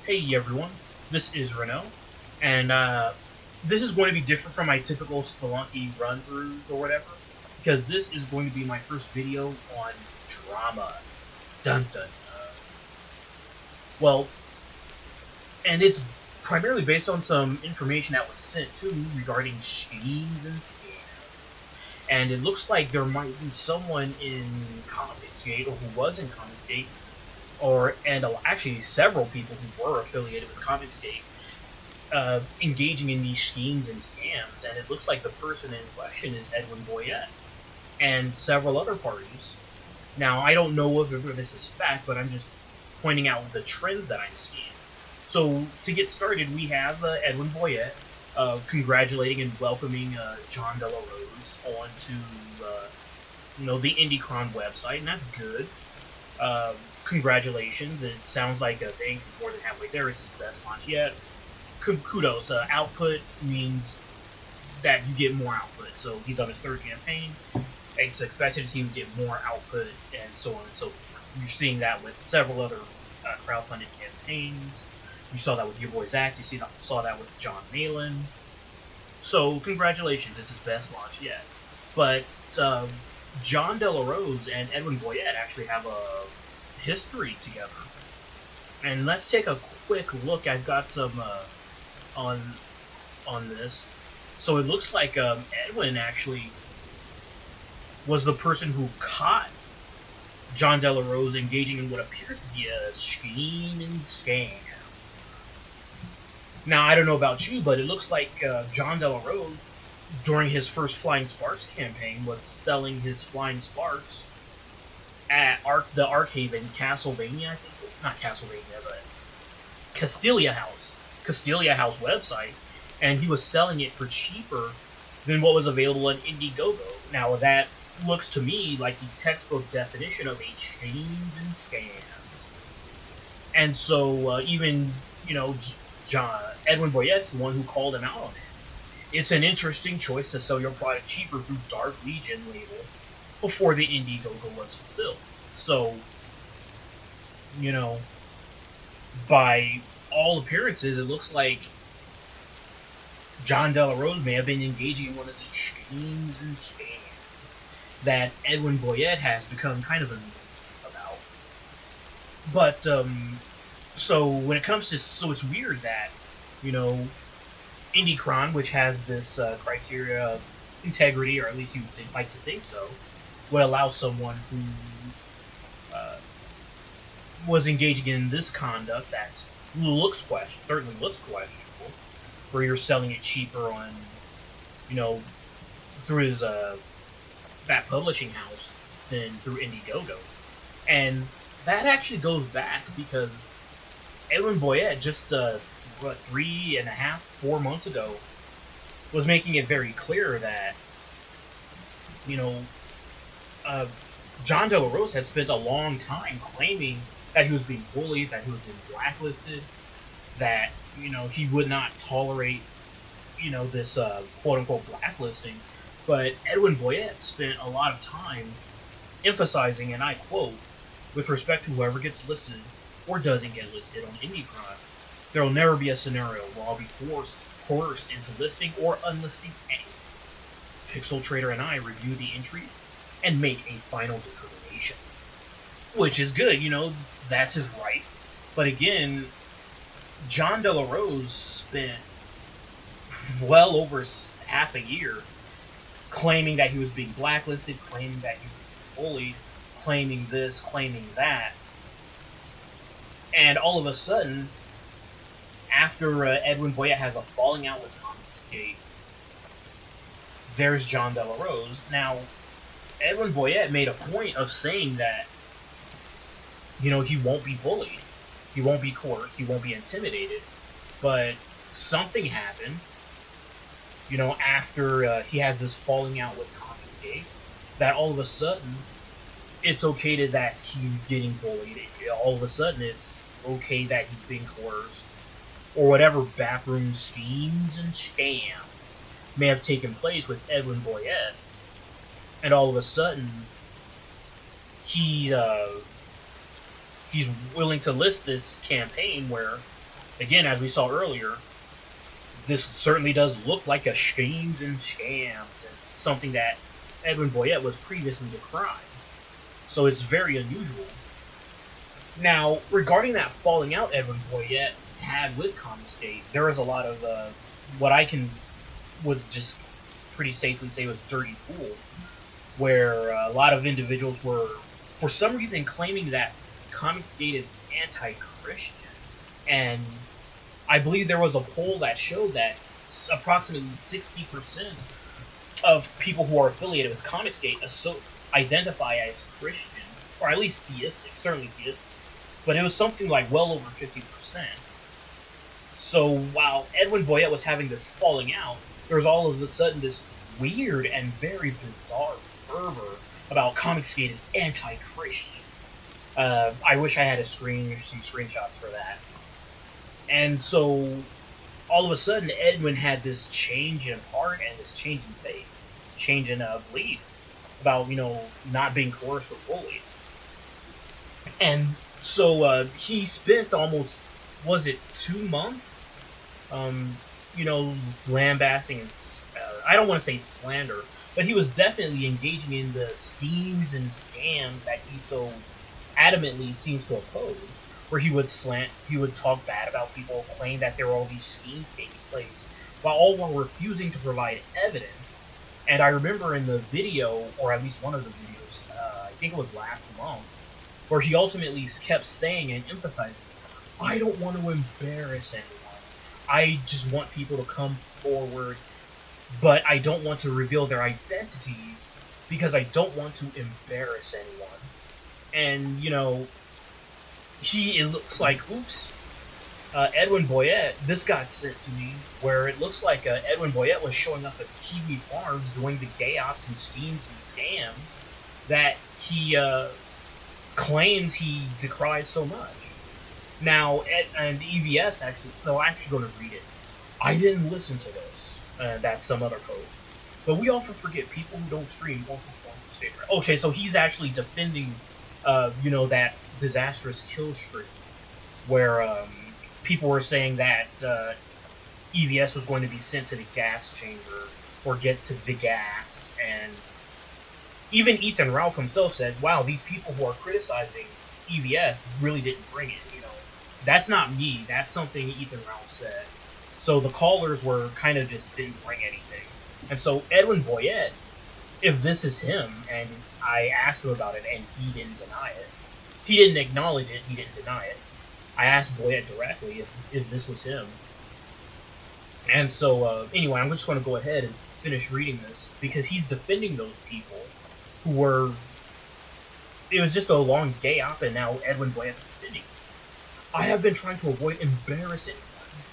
Hey everyone, this is Renault, and this is going to be different from my typical Spelunky run-throughs or whatever, because this is going to be my first video on drama. Dun dun dun. Well, and it's primarily based on some information that was sent to me regarding schemes and scams. And it looks like there might be someone in Confiscate, or who was in Confiscate, and actually several people who were affiliated with Confiscate, engaging in these schemes and scams, and it looks like the person in question is Edwin Boyette and several other parties. Now, I don't know whether this is fact, but I'm just pointing out the trends that I'm seeing. So, to get started, we have Edwin Boyette congratulating and welcoming John De La Rose onto the IndieCron website, and that's good. Congratulations. It sounds like thanks is more than halfway there. It's his best launch yet. Kudos. Output means that you get more output. So he's on his third campaign. It's expected he would get more output, and so on and so forth. You're seeing that with several other crowdfunded campaigns. You saw that with your boy Zach. You saw that with John Malin. So congratulations. It's his best launch yet. But John De La Rose and Edwin Boyette actually have a history together. And let's take a quick look. I've got some on this. So it looks like Edwin actually was the person who caught John De La Rose engaging in what appears to be a scheme and scam. Now, I don't know about you, but it looks like John De La Rose, during his first Flying Sparks campaign, was selling his Flying Sparks at the Arkhaven, Castlevania, I think. Not Castlevania, but Castelia House website, and he was selling it for cheaper than what was available on Indiegogo. Now, that looks to me like the textbook definition of a schemes and scams. And so, even, Edwin Boyette's the one who called him out on it. It's an interesting choice to sell your product cheaper through Dark Legion label before the Indiegogo was fulfilled. So, by all appearances, it looks like John De La Rose may have been engaging in one of these schemes and scams that Edwin Boyette has become kind of a meme about. But, so when it comes to, it's weird that, IndieCron, which has this criteria of integrity, or at least you would like to think so, would allow someone who was engaging in this conduct that certainly looks questionable, where you're selling it cheaper on, through his that publishing house than through Indiegogo. And that actually goes back because Edwin Boyette just 3.5, 4 months ago was making it very clear that John De La Rose had spent a long time claiming that he was being bullied, that he was being blacklisted, that he would not tolerate this quote unquote blacklisting. But Edwin Boyette spent a lot of time emphasizing, and I quote, with respect to whoever gets listed or doesn't get listed on IndieCron, there will never be a scenario where I'll be coerced into listing or unlisting anyone. Pixel Trader and I review the entries and make a final determination. Which is good, that's his right. But again, John De La Rose spent well over half a year claiming that he was being blacklisted, claiming that he was being bullied, claiming this, claiming that. And all of a sudden, after Edwin Boyette has a falling out with Confiscate, there's John De La Rose. Now, Edwin Boyette made a point of saying that, he won't be bullied, he won't be coerced, he won't be intimidated. But something happened, after he has this falling out with Confiscate, that all of a sudden, it's okay that he's getting bullied. All of a sudden, it's okay that he's being coerced, or whatever backroom schemes and scams may have taken place with Edwin Boyette, and all of a sudden, he's willing to list this campaign where Again, as we saw earlier, this certainly does look like a schemes and scams, and something that Edwin Boyette was previously decrying. So it's very unusual. Now, regarding that falling out Edwin Boyette had with Comicsgate, there was a lot of what I would just pretty safely say was dirty pool, where a lot of individuals were, for some reason, claiming that Comicsgate is anti-Christian. And I believe there was a poll that showed that approximately 60% of people who are affiliated with Comicsgate identify as Christian, or at least theistic, certainly theistic. But it was something like well over 50%. So while Edwin Boyette was having this falling out, there was all of a sudden this weird and very bizarre fervor about Comicsgate is anti-Christian. I wish I had some screenshots for that. And so all of a sudden, Edwin had this change in heart and this change in faith, change in belief about, not being coerced or bullied. And so he spent almost, was it 2 months, lambasting and, I don't want to say slander, but he was definitely engaging in the schemes and scams that he so adamantly seems to oppose, where he would talk bad about people, claim that there were all these schemes taking place, while refusing to provide evidence. And I remember in the video, or at least one of the videos, I think it was last month, where he ultimately kept saying and emphasizing, I don't want to embarrass anyone. I just want people to come forward, but I don't want to reveal their identities because I don't want to embarrass anyone. And, it looks like, Edwin Boyette, this got sent to me, where it looks like Edwin Boyette was showing up at Kiwi Farms doing the gay ops and schemes and scams that he claims he decries so much. Now, and EVS actually, no, I'm actually going to read it. I didn't listen to this. That's some other post. But we often forget people who don't stream won't perform the stage. Okay, so he's actually defending, that disastrous kill streak, where people were saying that EVS was going to be sent to the gas chamber or get to the gas, and even Ethan Ralph himself said, wow, these people who are criticizing EVS really didn't bring it. That's not me. That's something Ethan Ralph said. So the callers were kind of just didn't bring anything. And so Edwin Boyette, if this is him, and I asked him about it, and he didn't deny it. He didn't acknowledge it. He didn't deny it. I asked Boyette directly if this was him. And so, anyway, I'm just going to go ahead and finish reading this, because he's defending those people who were... It was just a long gay op, and now Edwin Boyette's defending. I have been trying to avoid embarrassing anyone,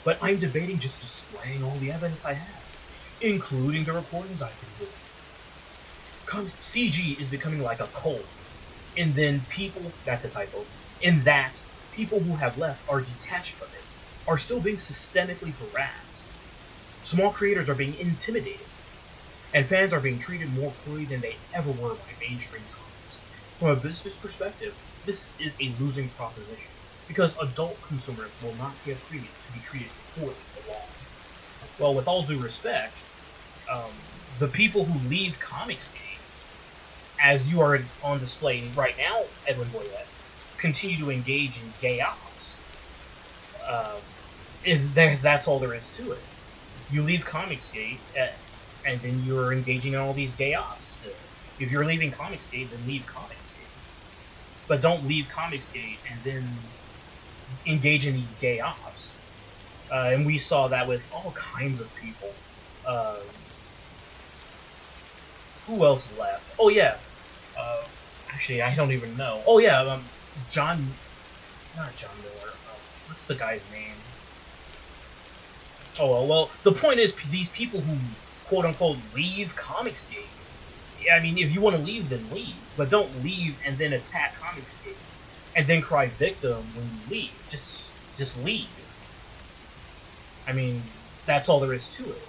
but I'm debating just displaying all the evidence I have, including the recordings I've been doing. CG is becoming like a cult, and then people, that's a typo, in that people who have left are detached from it, are still being systemically harassed. Small creators are being intimidated, and fans are being treated more poorly than they ever were by mainstream comics. From a business perspective, this is a losing proposition, because adult consumers will not pay a premium to be treated poorly for long. Well, with all due respect, the people who leave Comicsgate, as you are on display right now, Edwin Boyette, continue to engage in gay ops. That's all there is to it. You leave Comicsgate, and then you're engaging in all these gay ops. If you're leaving Comicsgate, then leave Comicsgate. But don't leave Comicsgate and then engage in these gay ops. And we saw that with all kinds of people. Who else left? Oh, yeah. Actually, I don't even know. Oh, yeah, not John Miller. What's the guy's name? Oh, well, the point is, these people who, quote-unquote, leave Comicsgate, I mean, if you want to leave, then leave. But don't leave and then attack Comicsgate. And then cry victim when you leave. Just leave. I mean, that's all there is to it.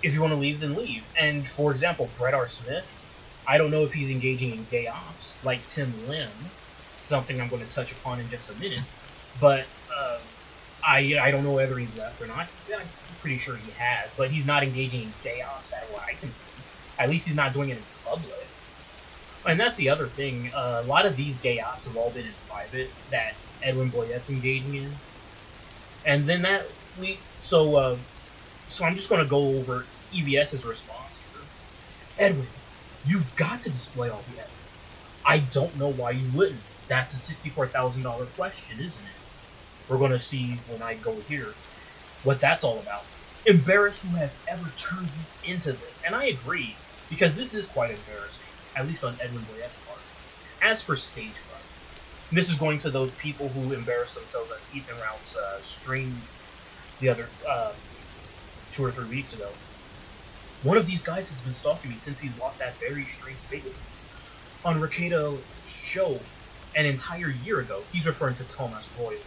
If you want to leave, then leave. And, for example, Brett R. Smith, I don't know if he's engaging in gay ops, like Tim Lim something I'm going to touch upon in just a minute. But I don't know whether he's left or not. Yeah, I'm pretty sure he has, but he's not engaging in gay ops at what I can see. At least he's not doing it in public. And that's the other thing. A lot of these gay ops have all been in private that Edwin Boyette's engaging in. And then so I'm just going to go over EVS's response here. Edwin, you've got to display all the evidence. I don't know why you wouldn't. That's a $64,000 question, isn't it? We're going to see when I go here what that's all about. Embarrass who has ever turned you into this. And I agree, because this is quite embarrassing, at least on Edwin Boyette's part. As for stage fright, this is going to those people who embarrass themselves at Ethan Ralph's stream the other 2 or 3 weeks ago. One of these guys has been stalking me since he's lost that very strange video on Ricardo's show an entire year ago. He's referring to Thomas Royal.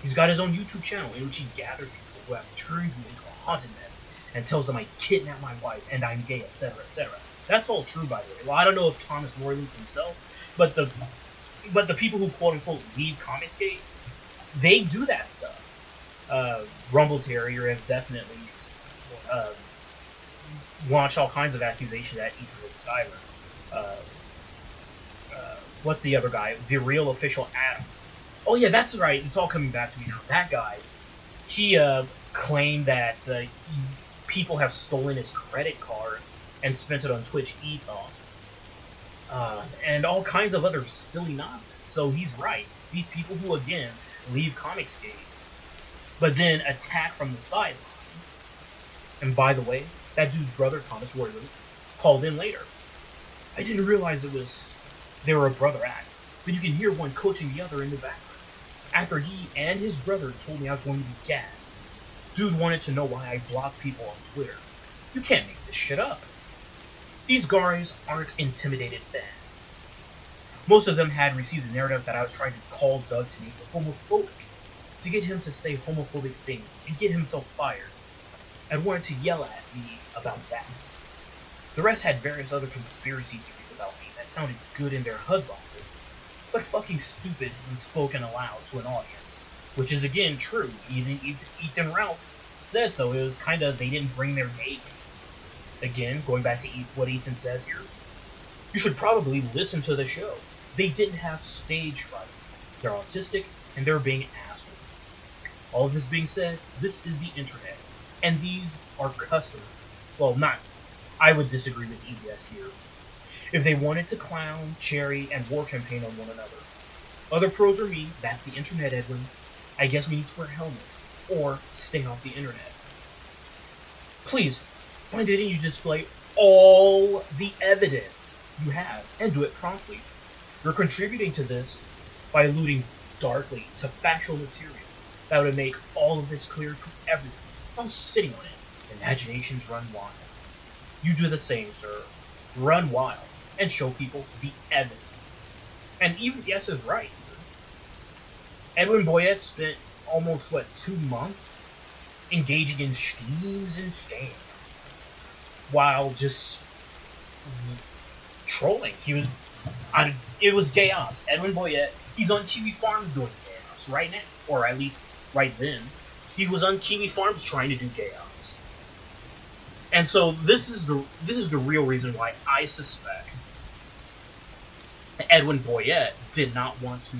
He's got his own YouTube channel in which he gathers people who have turned you into a haunted mess and tells them I kidnapped my wife and I'm gay, etc., etc. That's all true, by the way. Well, I don't know if Thomas Royal himself, but the people who quote unquote leave Comicsgate, they do that stuff. Rumble Terrier has definitely launched all kinds of accusations at Ethan and Skyler. What's the other guy? The Real Official Adam. Oh yeah, that's right. It's all coming back to me now. That guy, he claimed that people have stolen his credit card and spent it on Twitch ethos. And all kinds of other silly nonsense. So he's right. These people who, again, leave Comicsgate, but then attack from the sidelines. And by the way, that dude's brother, Thomas Royal, called in later. I didn't realize they were a brother act, but you can hear one coaching the other in the background. After he and his brother told me I was going to be gassed, dude wanted to know why I blocked people on Twitter. You can't make this shit up. These guys aren't intimidated fans. Most of them had received the narrative that I was trying to call Doug to me homophobic, to get him to say homophobic things and get himself fired, and wanted to yell at me about that. The rest had various other conspiracy theories about me that sounded good in their HUD boxes, but fucking stupid when spoken aloud to an audience. Which is again true. Even Ethan Ralph said so. It was kind of, they didn't bring their game. Again, going back to what Ethan says here, you should probably listen to the show. They didn't have stage fright. They're autistic, and they're being assholes. All of this being said, this is the internet, and these are customers. Well, not. I would disagree with EBS here. If they wanted to clown, cherry, and war campaign on one another, other pros or me, that's the internet, Edwin. I guess we need to wear helmets, or stay off the internet. Please, find it and you display all the evidence you have, and do it promptly. You're contributing to this by alluding darkly to factual material that would make all of this clear to everyone. I'm sitting on it. Imaginations run wild. You do the same, sir. Run wild, and show people the evidence. And even yes is right. Edwin Boyette spent almost, 2 months engaging in schemes and scams while just trolling. It was gay ops. Edwin Boyette, he's on Kiwi Farms doing gay ops right now, or at least right then. He was on Kiwi Farms trying to do gay ops. And so this is the real reason why I suspect Edwin Boyette did not want to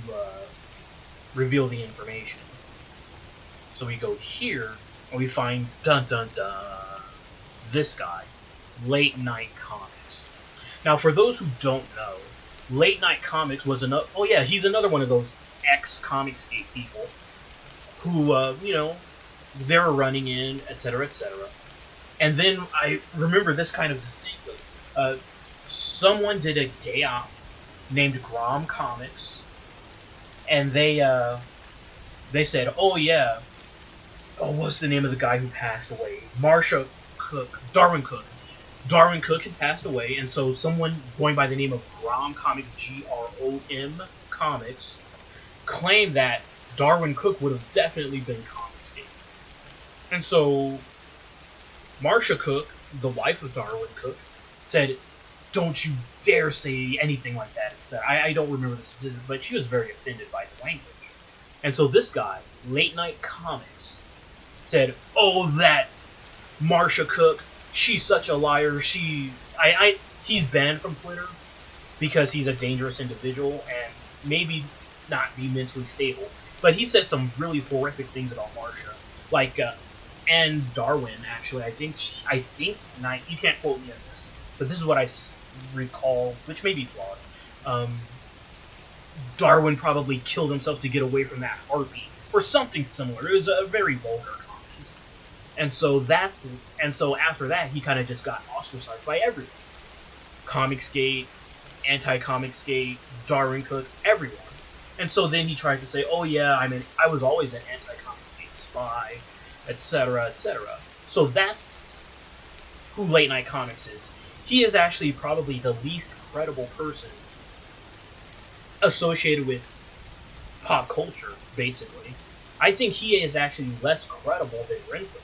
reveal the information. So we go here and we find this guy, Late Night Comics. Now, for those who don't know, Late Night Comics was he's another one of those ex-Comicsgate people who they were running in, etc., etc. And then I remember this kind of distinctly. Someone did a gay op named Grom Comics, and they said, what's the name of the guy who passed away? Darwin Cook. Darwin Cook had passed away, and so someone going by the name of Grom Comics, Grom Comics, claimed that Darwin Cook would have definitely been Comicsgate. And so Marsha Cook, the wife of Darwin Cook, said, don't you dare say anything like that, etc. I don't remember the specifics, but she was very offended by the language. And so this guy, Late Night Comics, said, "Oh, that Marsha Cook, she's such a liar. He's banned from Twitter because he's a dangerous individual and maybe not be mentally stable. But he said some really horrific things about Marsha, like and Darwin. Actually, I think you can't quote me on this, but this is what I recall, which may be flawed. Darwin probably killed himself to get away from that harpy, or something similar. It was a very vulgar comment, and so after that, he kind of just got ostracized by everyone. Comicsgate, anti-Comicsgate, Darwin Cook, everyone. And so then he tried to say, "Oh yeah, I was always an anti-Comicsgate spy, etc., etc." So that's who Late Night Comics is. He is actually probably the least credible person associated with pop culture, basically. I think he is actually less credible than Renfrew,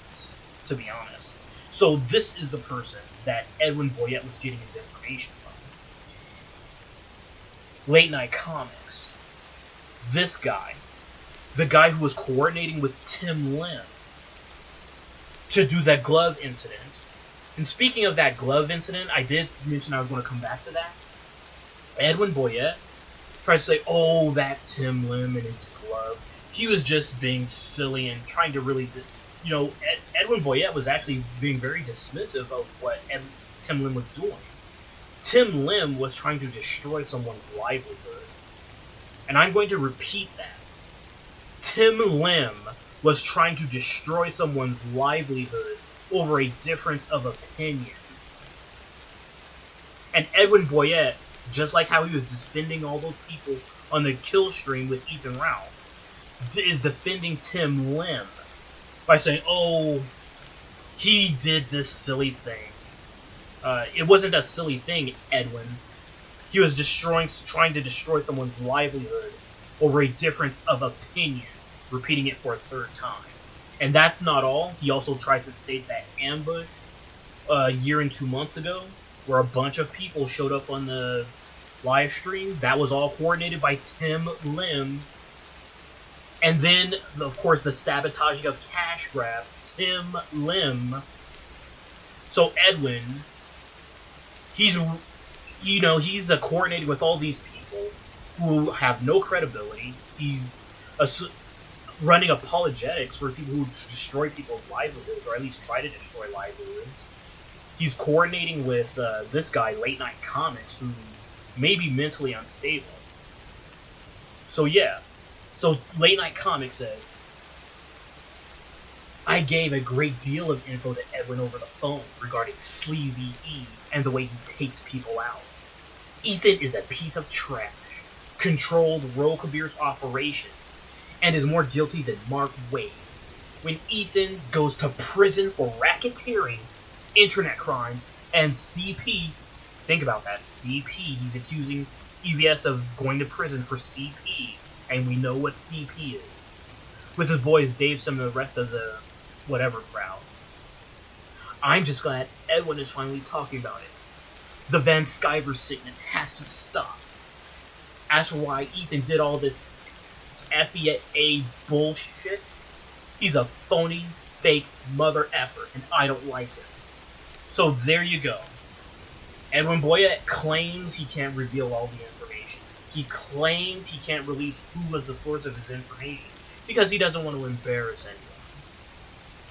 to be honest. So this is the person that Edwin Boyette was getting his information from. Late Night Comics. This guy, the guy who was coordinating with Tim Lim to do that glove incident. And speaking of that glove incident, I did mention I was going to come back to that. Edwin Boyette tries to say, "Oh, that Tim Lim and his glove. He was just being silly and trying to really..." Edwin Boyette was actually being very dismissive of what Tim Lim was doing. Tim Lim was trying to destroy someone's livelihood. And I'm going to repeat that. Tim Lim was trying to destroy someone's livelihood over a difference of opinion. And Edwin Boyette, just like how he was defending all those people on the kill stream with Ethan Ralph, is defending Tim Lim by saying, "Oh, he did this silly thing." It wasn't a silly thing, Edwin. He was trying to destroy someone's livelihood over a difference of opinion, repeating it for a third time. And that's not all. He also tried to state that ambush a year and 2 months ago, where a bunch of people showed up on the live stream. That was all coordinated by Tim Lim. And then, of course, the sabotaging of Cash Grab, Tim Lim. So Edwin, he's coordinating with all these people who have no credibility. He's running apologetics for people who destroy people's livelihoods, or at least try to destroy livelihoods. He's coordinating with this guy, Late Night Comics, who may be mentally unstable. So yeah. So Late Night Comics says, "I gave a great deal of info to Edwin over the phone regarding Sleazy E and the way he takes people out. Ethan is a piece of trash, controlled Ro Kabir's operations, and is more guilty than Mark Wade. When Ethan goes to prison for racketeering, internet crimes, and CP, think about that, CP, he's accusing EBS of going to prison for CP, and we know what CP is, with his boys Dave Sim and the rest of the whatever crowd. I'm just glad Edwin is finally talking about it. The Van Sciver sickness has to stop. As for why Ethan did all this FEA bullshit, he's a phony, fake mother effer, and I don't like him." So there you go. Edwin Boyette claims he can't reveal all the information. He claims he can't release who was the source of his information because he doesn't want to embarrass anyone.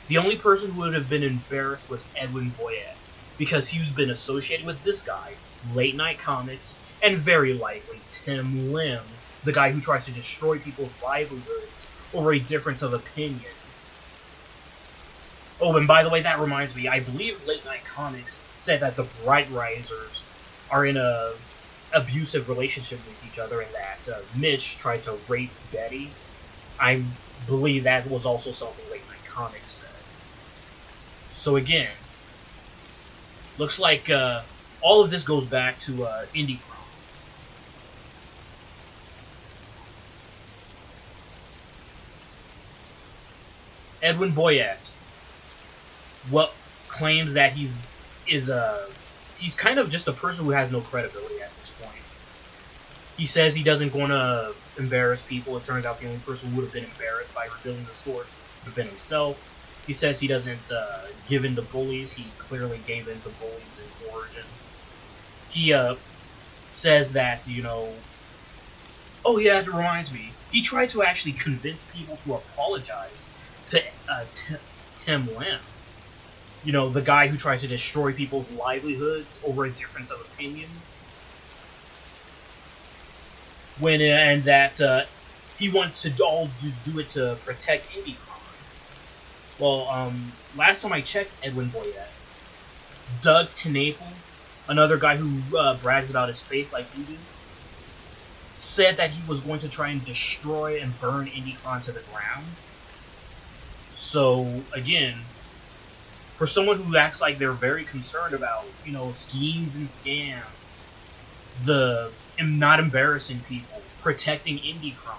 The only person who would have been embarrassed was Edwin Boyette, because he's been associated with this guy, Late Night Comics, and very likely Tim Lim, the guy who tries to destroy people's livelihoods over a difference of opinion. Oh, and by the way, that reminds me, I believe Late Night Comics said that the Bright Risers are in a abusive relationship with each other, and that Mitch tried to rape Betty. I believe that was also something Late Night Comics said. So again, looks like all of this goes back to Indie Prom. Edwin Boyette claims that he's kind of just a person who has no credibility at this point. He says he doesn't want to embarrass people. It turns out the only person who would have been embarrassed by revealing the source would have been himself. He says he doesn't give in to bullies. He clearly gave in to bullies in Origin. He says that, oh yeah, that reminds me. He tried to actually convince people to apologize to Tim Lim. The guy who tries to destroy people's livelihoods over a difference of opinion. And that he wants to all do it to protect IndieCon. Well, last time I checked Edwin Boyette, Doug TenNapel, another guy who brags about his faith like you do, said that he was going to try and destroy and burn IndieCon to the ground. So, again, for someone who acts like they're very concerned about, schemes and scams, not embarrassing people, protecting IndieCon,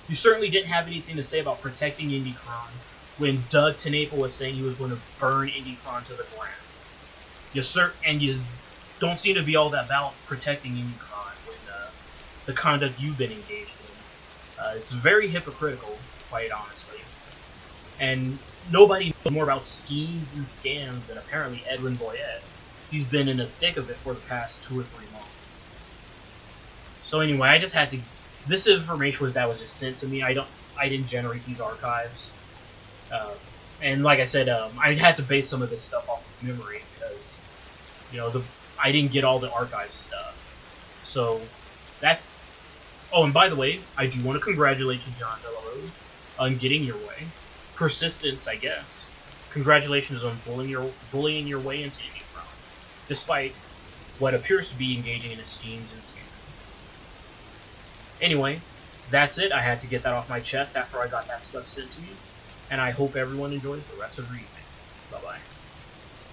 you certainly didn't have anything to say about protecting IndieCon when Doug TenNapel was saying he was going to burn IndieCon to the ground. You don't seem to be all that about protecting IndieCon when the conduct you've been engaged in. It's very hypocritical, quite honestly. And nobody knows more about schemes and scams than apparently Edwin Boyette. He's been in the thick of it for the past 2 or 3 months. So anyway, I just had to. This information was just sent to me. I didn't generate these archives. And like I said, I had to base some of this stuff off of memory because, I didn't get all the archive stuff. So that's. Oh, and by the way, I do want to congratulate you, John Delarose, on getting your way. Persistence, I guess. Congratulations on bullying your way into IndieCon, despite what appears to be engaging in schemes and scams. Anyway, that's it. I had to get that off my chest after I got that stuff sent to me, and I hope everyone enjoys the rest of the evening. Bye-bye.